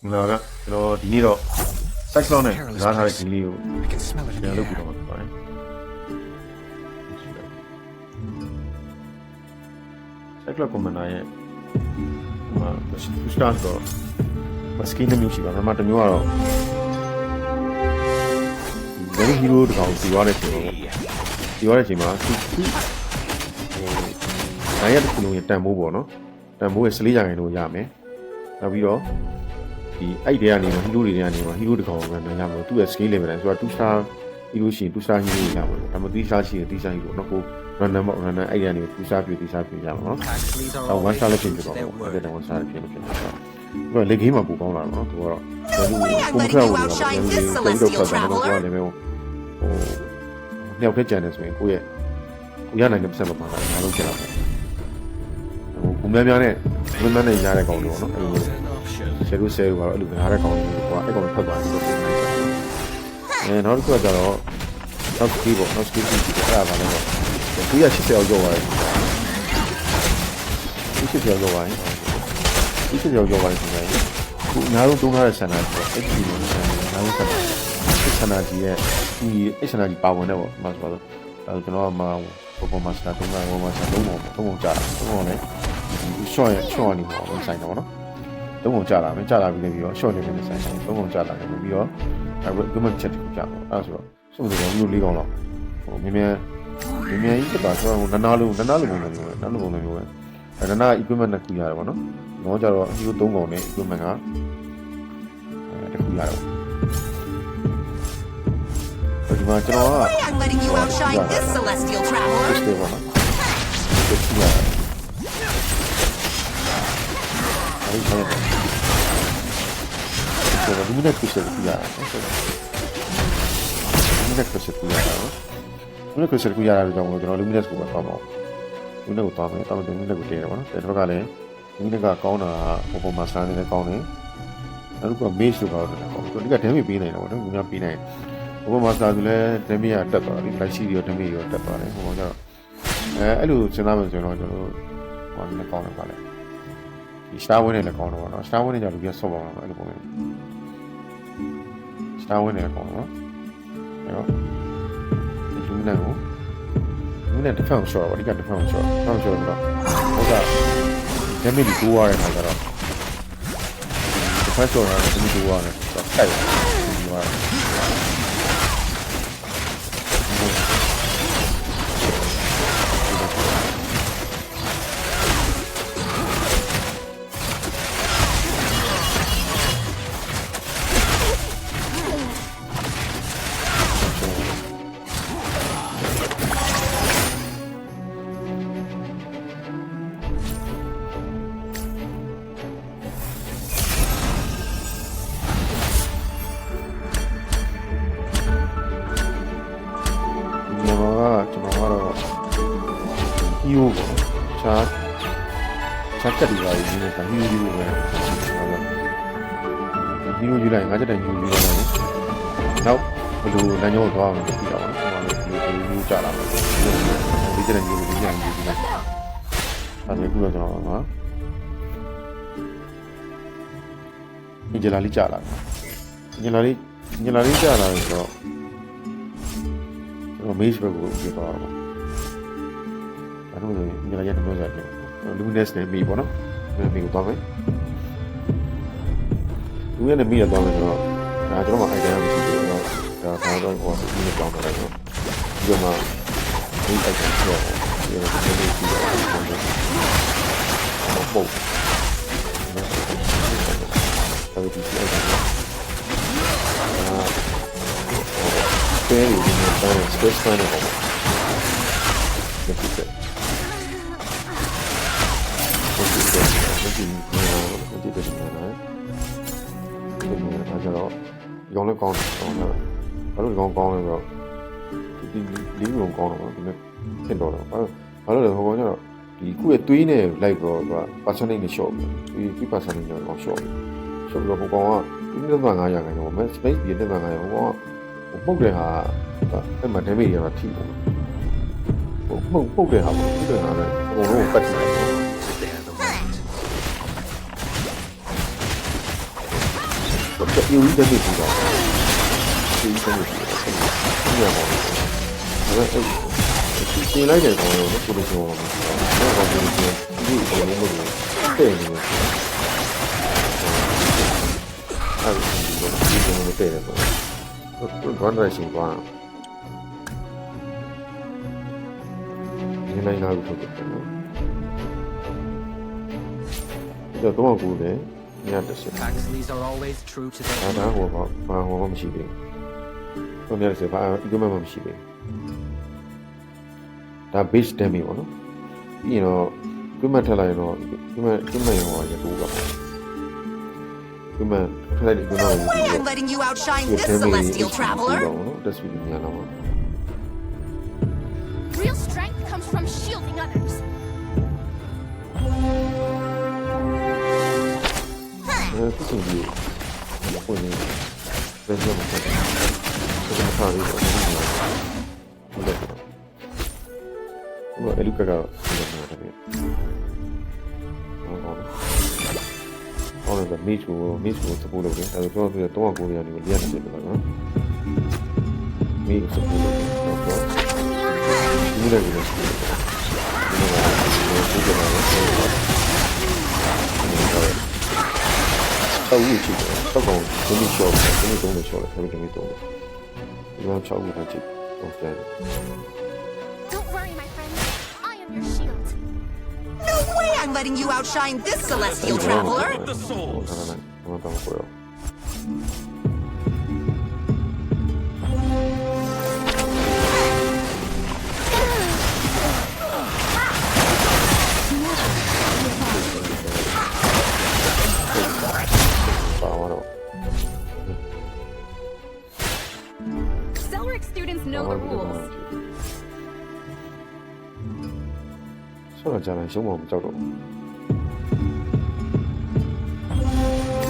ငါကကျွန်တော်ဒီနေ့တော့ cyclone နဲ့ငါထားတဲ့ဒီလေးကိုပြန်လုပ်ပြီးတော့မှာပါတယ်cyclone commander ရဲ့start တော့ skin တစ်မျိုးရှိပါပထမတစ်မျိုးကတော့ဒီ hero တကောင်စီသွားတဲ့အချိန်ပေါ့စီသွားတဲ့အချိန်မှာနိုင်ရတဲ့ခုလုံးရဲ့တန်ဖိုးပေါ့နော်တန်ဖိုးရဲ့14ရာခိုင်နှုန်းရမယ်နောက်ပြီးတော့ဒီအဲ့တွေကနေဟီရိုတွေကနေဟီရိုတကောင်ကလည်းရမှာသူ့ရဲ့ skill level တိုင်းဆိုတော့2 star hero ရှိရင်2 star hero ရမှာဒါမှမဟုတ်3 star ရှိရင်3 star hero နော်ကို runner ပေါ့ runner အဲ့တွေကနေ2 star ပြ3 star ပြရမှာနော်အော်1 star လည်းပြင်ပြတော့အဲ့ဒါ1 star ပြင်လို့ပြင်တော့အဲ့လေ game မှာပူကောင်းလာတော့နော်သူကတော့ပုံထွက်ဝင်လာတယ်ဒီတော့ဖတ်တယ်တော့ကိုယ်လည်းမျိုးနှစ်ယောက်ခက်ကြံနေဆိုရင်ကိုယ့်ရဲ့ကိုရနိုင်တဲ့ပတ်စံမှာပါငါလုံးကျလာတယ်ဟိုများများနဲ့ဘယ်မှနဲ့ရတဲ့ကောင်တွေပေါ့နော်အဲ့လိုဆယ်လို့ကတော့အဲ့လိုငါးတဲ့ကောင်တွေကအဲ့ကောင်ဖတ်သွားတယ်လို့ပြောနေတယ်နောက်တစ်ခုကကျတော့နောက်စကီးပေါ့နောက်စကီးကြီးအဲ့ဒါပါလဲတော့280ရောက်ရောက်သွားတယ်280ရောက်ရောက်သွားတယ်280ရောက်ရောက်သွားတယ်ဆိုရင်ခုအများဆုံးသုံးထားတဲ့ဆန္ဒကြီးပေါ့ HP လို့ဆန္ဒအများဆုံးဆန္ဒကြီးရဲ့ဒီဆန္ဒကြီးပါဝင်တယ်ပေါ့မှာဆိုတော့ဒါကျွန်တော်ကမှပေါ်မှာစတာသုံးတာပေါ်မှာစတာသုံးပုံကြာတာသုံးပုံနဲ့short နေပေါ့ဆိုင်တော့နော်သုံးပုံကြာလာမယ်ကြာလာပြီးလည်းပြီးတော့ short နေနေဆိုင်တော့သုံးပုံကြာလာတယ်ပြီးတော့ argument ချက်ကိုကြာပေါ့အဲ့ဒါဆိုတော့စုံစုံမျိုး၄កောင်းလောက်ဟိုမြင်ကြီးဖြစ်တာဆိုတော့နနာလုံးပုံစံမျိုးပဲနားလုံးပုံစံမျိုးပဲအဲ့နာ equipment နှစ်ခုရတယ်ပေါ့နော်တော့ကြတော့ hero 3កောင်းနဲ့ equipment ကတစ်ခုရတယ်ဒီမှာကျွန်တော်က I'm letting you outshine this celestial traveler. ဒီပေါ့နော်ဒီကအဲ့ဒါတော့ဒီနေ့ကဆက်ပြရတယ်ဒီနေ့ကဆက်ပြရတယ်ဒီနေ့ကဆက်ပြရတယ်ကြောင့်ကျွန်တော် luminous ကိုပဲသွားပါဦး luminous ကိုသွားမယ်တောင်းတယ် luminous ကိုတည်တယ်ပေါ့နော်တဲ့တော့ကလည်း luminous ကကောင်းတာပေါ်မှာစားနေတယ်ကောင်းတယ်နောက်တစ်ခုက maze လို့ပြောတယ်ပေါ့ဒီက damage ပေးနိုင်တယ်ပေါ့နော်ညပေးနိုင်ပေါ်မှာစားသူလည်း damage ကတက်သွားတယ် light sheet ရော damage ရောတက်သွားတယ်ဟိုကတော့အဲ့လိုစဉ်းစားမယ်ဆိုတော့ကျွန်တော်တို့ဟောလည်းကောင်းတယ်ပါလေဒီ star win နဲ့လည်းကောင်းတော့နော် star win နဲ့ကြောင့်လူပြဆော့ပါမှာအဲ့လိုပုံစံ star win နဲ့ကောင်းတော့အဲ့တော့ဒီလူနဲ့ကိုလူနဲ့တစ်ဖက်ကိုဆော့ပါဒီကတစ်ဖက်ကိုဆော့တော့ဆော့တော့ဟိုက damage ကိုတိုးရတဲ့ခါကျတော့တစ်ဖက်ဆော့တာလည်းဒီတိုးရတယ်ဆိုတော့တိုက်တယ်ဒီကhero ပေါ့ချာတက်ပြီးပါပြီဒီက hero ပဲ hero ယူလိုက်ငါချက်တိုင် hero ယူလိုက်တယ်နောက်ဘယ်လိုလမ်းကြောင်းသွားအောင်ကြည့်တာပေါ့နော်ဟိုလိုမျိုးကြာလာတယ်ဒီချက်တိုင် hero ယူလိုက်ယူလိုက်အဲ့ဒါကတော့ကျွန်တော်နော်ဒီကြလာလေးကြာလာတယ်ကြလာလေးကြာလာဆိုတော့ကျွန်တော် maze ဘက်ကိုပြေးသွားတော့အဲ့လိုဆိုရင်ညရတဲ့မျိုးစားတယ် luminous နဲ့မီပေါ့နော်မီကိုသွားမယ်လူရဲ့မီရသွားမယ်ဆိုတော့ဒါကျွန်တော်မှ idea မရှိဘူးတော့ဒါတော့ဟိုဒီလိုကြောင်းတော့လိုက်တော့ဒီမှာဒီ idea ဆိုတော့ဒီလိုကြည့်ရအောင်ပေါ့ဒါဒီ idea တယ်ဒီမှာတော့ space plan နဲ့ပေါ့ဒီကိစ္စဒီကျတော့ရောင်းလဲကောင်းတယ်ဘာလို့ကောင်းလဲဆိုတော့ဒီလေးလုံးကောင်းတော့ဒီမဲ့ဖြစ်တော့တော့ဘာလို့လဲဟိုကောင်ကျတော့ဒီခုရဲ့သွေးနဲ့လိုက်တော့သူက percentage နဲ့ short ဒီ percentage နဲ့တော့ short ပြီးတော့ဟိုကောင်က2.5 ရာခိုင်နှုန်းပဲ space ပြည့်2.5 ရာခိုင်နှုန်းဟိုကောင်ကပုတ်တဲ့ဟာအဲ့မှာ damage တွေကတော့ထိတယ်ပုတ်တဲ့ဟာပေါ့ပုတ်တဲ့ဟာလည်းအကုန်လုံးပတ်နိုင်တယ် ပြူကြီးတက်ပြီးတော့ပြူကြီးတက်ပြီးတော့ဆက်ရပါမယ်ဒါပေမဲ့ပြင်လိုက်တဲ့ကောင်ရောကိုလိုချင်ပါမယ်တော့ဘာလို့ဒီဒီလိုမျိုးတဲ့နေလဲအဲ့ဒီလိုတဲ့တယ်ပေါ့ဘာလို့ရှင်ကွာဒီနိုင်လာလို့ထုတ်တယ်နော်တော့ကူတယ်ညတစ်ချက် Paxleys are always true to their ဒါဟိုဘာမရှိသေးဘူးညတစ်ချက်ဘာဒီကမှမရှိသေးဒါ base damage ပေါ့နော်ပြီးရင်တော့ကွန်းမထက်လိုက်ရင်တော့ကွန်းမရောရတိုးပါကွန်းမထက်လိုက်ဒီကွန်းမ No way I'm letting you outshine this celestial traveler. တက်စီညလာပါ Real strength comes from shielding others. ခုချိန်ကြီးကိုနေဘယ်လိုမှမဖြစ်ဘူးဒါမှမဟုတ်ဘူးဟုတ်တယ်ဟိုအလူကကဟုတ်တယ်ဟုတ်တယ်မီချူစပူလို့တယ်အဲတော့ပြီးတော့900နေလျက်နေတယ်နော်မီစပူလို့တော့ဒီလိုမျိုးစပူလို့ဒီလိုမျိုးစပူလို့တော့ဦးချစ်တယ်တော့ကောင်းဒီလိုရှော့တယ်ဒီလိုတုံးလို့ရှော့တယ်ဒီလိုတုံးလို့ဒီမှာ6ခုပဲချစ်ဟုတ်တယ် Don't worry, my friend. I am your shield. No way I'm letting you outshine this celestial traveler. the souls. No, no puedo. Vámonos. Cellric students know the rules. Solo ya la hicimos un chorro.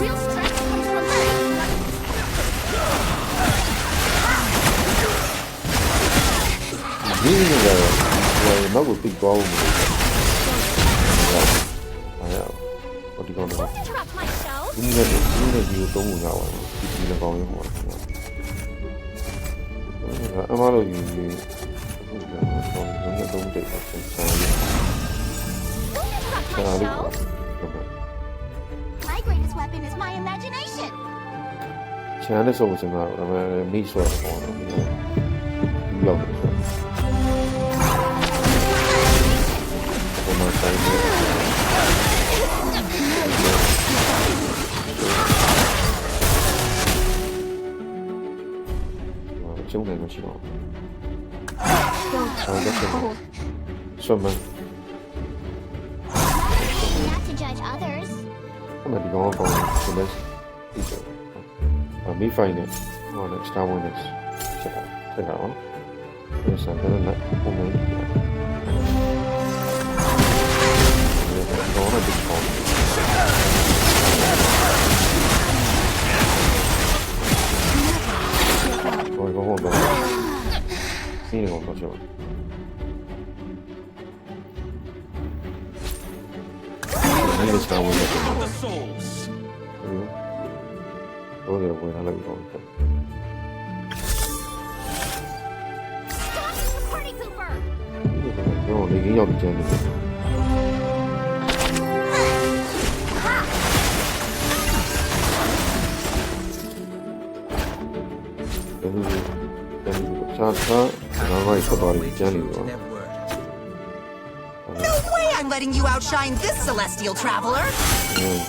Real strength comes from shielding others. Mira, no hago pico aún. Vaya, ¿por qué no? Don't interrupt my show. Mira, yo tomo un agua, y le pongo un agua. Amaro y no tomo un té, Don't interrupt my show. My greatest weapon is my imagination. Channel so was about me sort of on love it. For my side. Chúng này nó chỉ có Swimmer. Not to judge others. I'm gonna be going for this. Me find it on it. Star Wars. Check it out. There's something in that woman. Go on a big phone. Go home, go. See you on the show. I need to Star Wars. The souls. Oh, they're going to let me go. Stop the party pooper. No, they can help each other. Always true to their word. No way I'm letting you outshine this celestial traveler. Those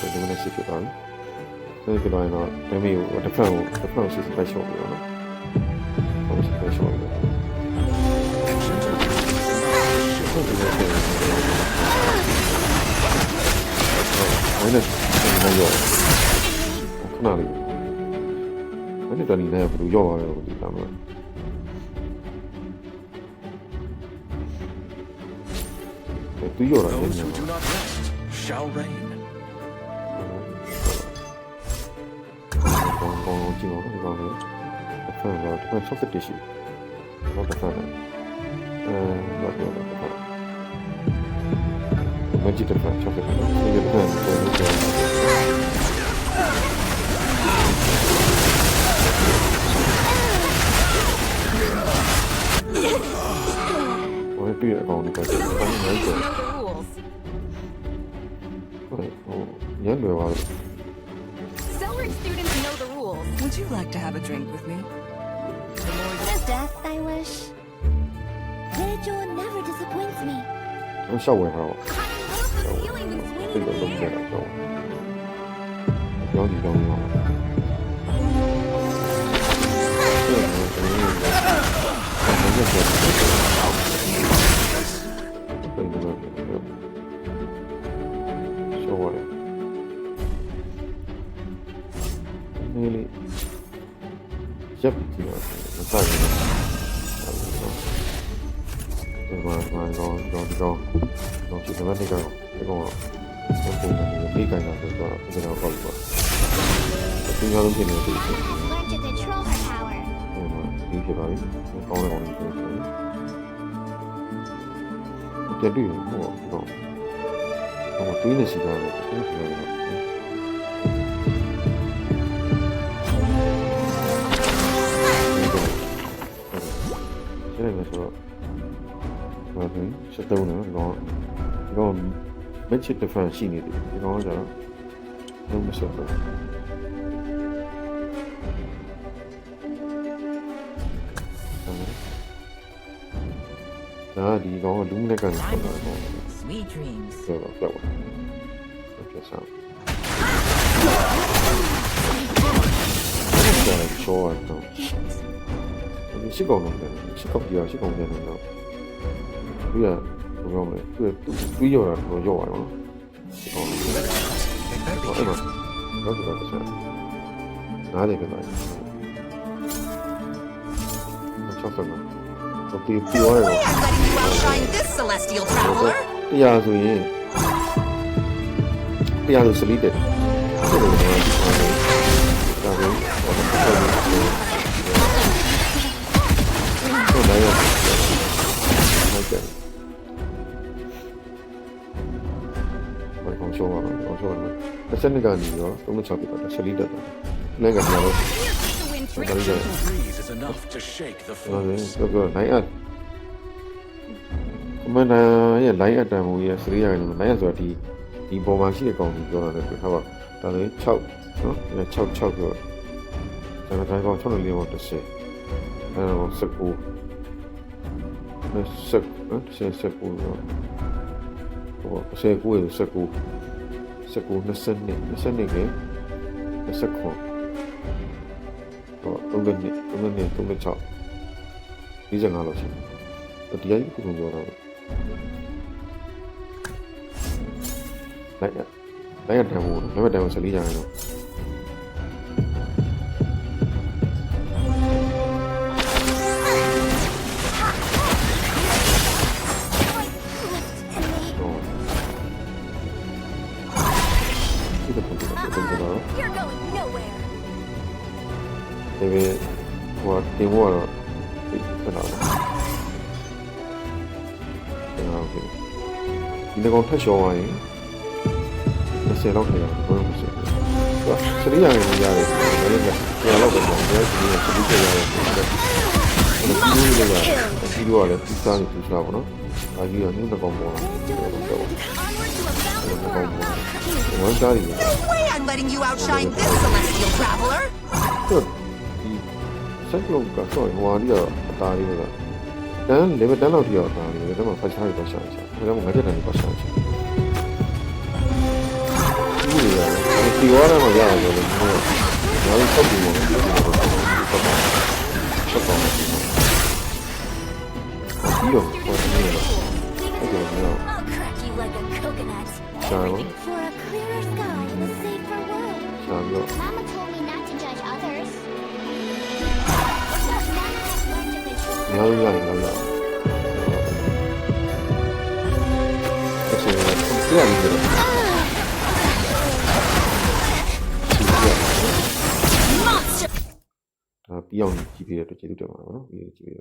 who do not rest shall reign. တွေ့ရအောင်ဒီကတည်းက Celery ဘာလို့လဲ students ဆို know the rules. ဟိုရန်လွယ်သွားတယ် Celery students know the rules. Would you like to have a drink with me? To death, I wish. Literature never disappoints me. ရှောက်ဝင်တာပေါ့ I love the feeling of သိ swinging တော့ in လုံး the ပြ air. တာတော့ကြောင်းဒီကြောင်းပါရှောက်ရတယ်နေလေရပ်ပြီးကြည့်တော့မဆိုင်ဘူးဒီမှာတော့ချစ်တဲ့ကတော့ဒီကောင်တော့ပုံမှန်လေးကိုင်းတာဆိုတော့ဒီတော့ပေါ့ပေါ့ဒီငါလုံးဖြစ်နေတယ် Learn to control her power. ဟိုမှာဒီဖြစ်ပါပြီကောင်းတယ်ကောင်းတယ်ပြန်တွေ့ဟိုတော့တွေးနေစီတာလည်းတွေးစီတာလည်းအဲ့ဒါဆိုတော့ဘာလဲဆက်တော့နော်ဒီကောင် match defense ရှိနေတယ်ဒီကောင်ကကျတော့လုံးမဆက်တော့ဒါဒီကောင်ကလူးနဲ့ကန်နေတာပေါ့ Sweet dreams. ဆိုတော့ပြောက်ပါဆက်ဆောင်ဒါလည်းချောရတော့ဒီရှိကောင်တော့ရှိကောင်ပြရှိကောင်ပြန်တော့သူကဘယ်လိုလဲသူတွေးရတာတော့ရော့ရအောင်ရှိကောင်အဲ့မှာတော့တော့ဆက်နားတယ်ပြန်လိုက်ချောက်တော့ဒီပြောရတော့ I'm letting you outshine this celestial traveler. တရားဆိုရင်တရားဆိုစလီတဲ့ဆိုတော့ဒါပဲတော့ဒါရဟုတ်တယ်ဘာကောင်ရှောင်းပါတော့ရှောင်းတယ်တစ်စနစ်ကနေရော36ပြတော့စလီတက်တယ်လည်းကတော့ To win What trick. is it? breeze is enough to shake the ဟုတ်တယ် forest. ဆိုတော့နိုင်အပ်မန်နာရဲ့ line အတန်မူရဲ့စရိယာကလည်း line ရဆိုတာဒီပေါ်မှာရှိတဲ့ကောင်ကြီးပြောတာလည်းဟုတ်ပါဒါလေ6နော်6ပြောကျွန်တော်တိုင်းကောင်6လို့လေးပေါ့30အဲတော့19နော်19တော့ဟို19ရဲ့19 20နဲ့29က29ဟို39 36 45လို့ရှိတယ်ဒီအရင်ကပြောတာလိုက်ရတမ်းဘူးလက်မတမ်းဘူး14ကျန်တော့ ဒီတော့တော့ You're going nowhere. ဒီဟိုတင်ဖို့တော့ဖြစ်လာတယ်ဟုတ်ကဲ့ဒီကောင်ထက်လျှော်သွားရင်20လောက်ထည့်ရအောင်ဘယ်လိုဖြစ်လဲစရိယာရည်ရတယ်ဒါလည်းကြာတော့ပဲဒါဒီစရိယာရတယ်ဒီလိုလည်းဒီလိုလည်းသူစားနေသူစားပါတော့အာကြီးကညနေကောင်ပေါ်လာတယ် Onward to a bountiful ဝမ်းစားရည် No way I'm letting you outshine this celestial traveler. ဒီစက်လုံးကတော့ဟိုဟာကြီးကအသားလေးကတန်းလေဘတန်းလောက်ကြီးတော့အသားလေးဒါမှဖတ်ချားရပါရှာချာဒါမှငါတက်တယ်ပါရှာချာဒီလိုရတယ်ဒီဝါရမှာရတယ်လို့ပြောတယ်ဒါလည်းဆက်ပြီးတော့ဆက်ပါပြီးတော့ပေါ်နေတယ်အဲ့ဒါမျိုး I'll crack you like a coconut. ရှာတော့ For a clearer sky and a safer world. ရှာပြီးတော့ Mama told me not to judge others. Now I've learned to control များလို့ရတယ်လို့ရတယ်အဲ့ဒါကိုကြားရတယ် Monster. ဒါပြီးအောင်ကြည့်ပြတဲ့အတွက်ကျေးဇူးတင်ပါတယ်နော်ပြီးကြည့်ပြ